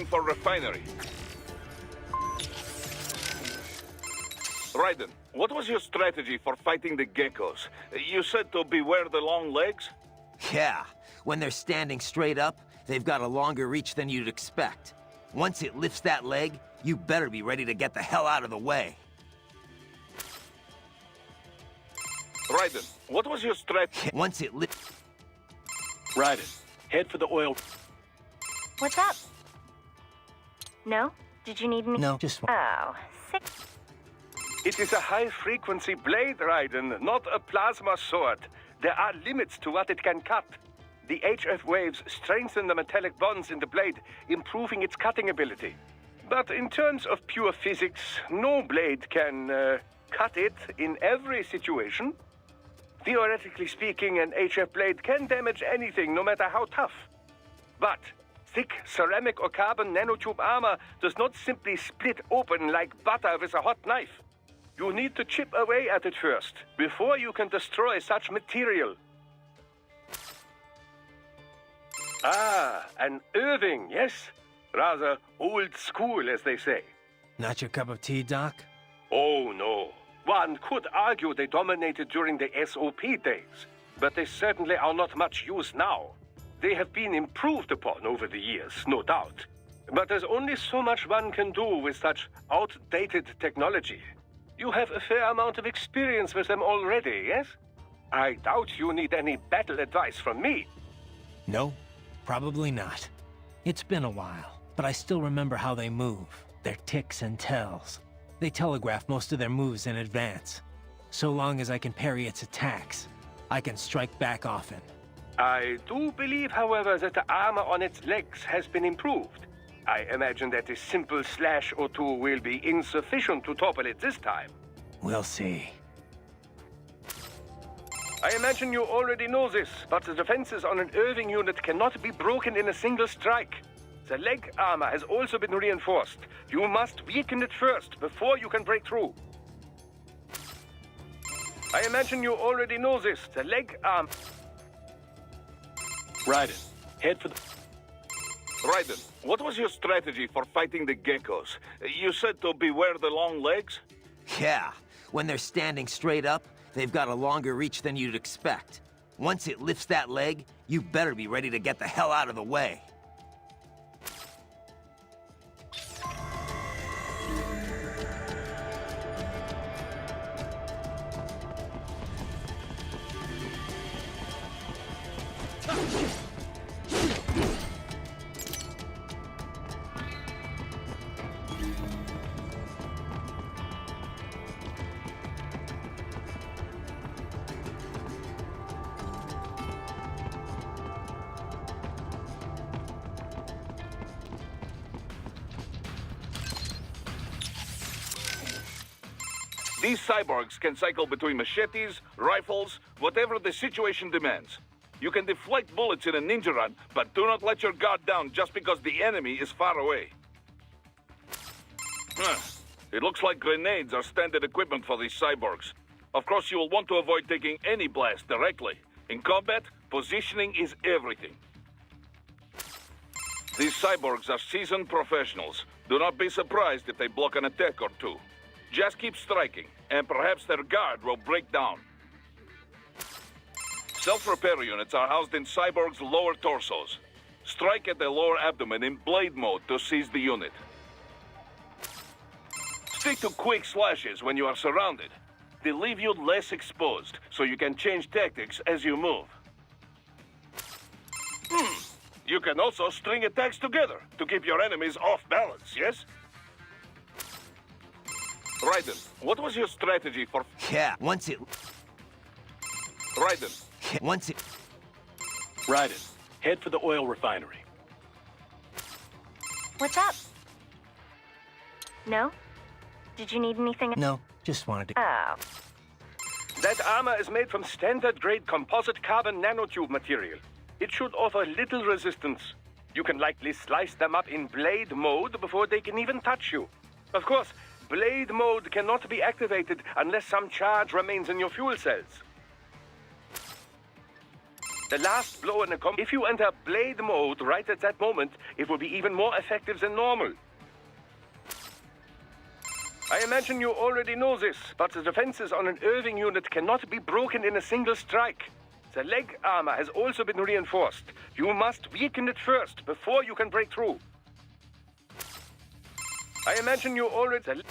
for refinery. Raiden, what was your strategy for fighting the geckos? You said to beware the long legs? Yeah, when they're standing straight up, they've got a longer reach than you'd expect. Once it lifts that leg, you better be ready to get the hell out of the way. Raiden, what was your strategy? Once it lifts... Raiden, head for the oil. What's up? No? Did you need me? No, just one. Oh, sick. It is a high-frequency blade, Raiden, not a plasma sword. There are limits to what it can cut. The HF waves strengthen the metallic bonds in the blade, improving its cutting ability. But in terms of pure physics, no blade can cut it in every situation. Theoretically speaking, an HF blade can damage anything, no matter how tough. But thick ceramic or carbon nanotube armor does not simply split open like butter with a hot knife. You need to chip away at it first, before you can destroy such material. Ah, an Irving, yes? Rather old school, as they say. Not your cup of tea, Doc? Oh, no. One could argue they dominated during the SOP days, but they certainly are not much use now. They have been improved upon over the years, no doubt. But there's only so much one can do with such outdated technology. You have a fair amount of experience with them already, yes? I doubt you need any battle advice from me. No, probably not. It's been a while, but I still remember how they move, their ticks and tells. They telegraph most of their moves in advance. So long as I can parry its attacks, I can strike back often. I do believe, however, that the armor on its legs has been improved. I imagine that a simple slash or two will be insufficient to topple it this time. We'll see. I imagine you already know this, but the defenses on an Irving unit cannot be broken in a single strike. The leg armor has also been reinforced. You must weaken it first, before you can break through. I imagine you already know this. The leg arm... Raiden, head for the... Raiden, what was your strategy for fighting the geckos? You said to beware the long legs? Yeah, when they're standing straight up, they've got a longer reach than you'd expect. Once it lifts that leg, you better be ready to get the hell out of the way. These cyborgs can cycle between machetes, rifles, whatever the situation demands. You can deflect bullets in a ninja run, but do not let your guard down just because the enemy is far away. It looks like grenades are standard equipment for these cyborgs. Of course, you will want to avoid taking any blast directly. In combat, positioning is everything. These cyborgs are seasoned professionals. Do not be surprised if they block an attack or two. Just keep striking, and perhaps their guard will break down. Self-repair units are housed in cyborgs' lower torsos. Strike at the lower abdomen in blade mode to seize the unit. Stick to quick slashes when you are surrounded. They leave you less exposed, so you can change tactics as you move. You can also string attacks together to keep your enemies off balance, yes? Raiden, what was your strategy for... Yeah, once it... Raiden. Once it... Raiden, head for the oil refinery. What's up? No? Did you need anything? No, just wanted to... Oh. That armor is made from standard-grade composite carbon nanotube material. It should offer little resistance. You can likely slice them up in blade mode before they can even touch you. Of course, blade mode cannot be activated unless some charge remains in your fuel cells. The last blow in the combo. If you enter blade mode right at that moment, it will be even more effective than normal. I imagine you already know this, but the defenses on an Irving unit cannot be broken in a single strike. The leg armor has also been reinforced. You must weaken it first, before you can break through. I imagine you already...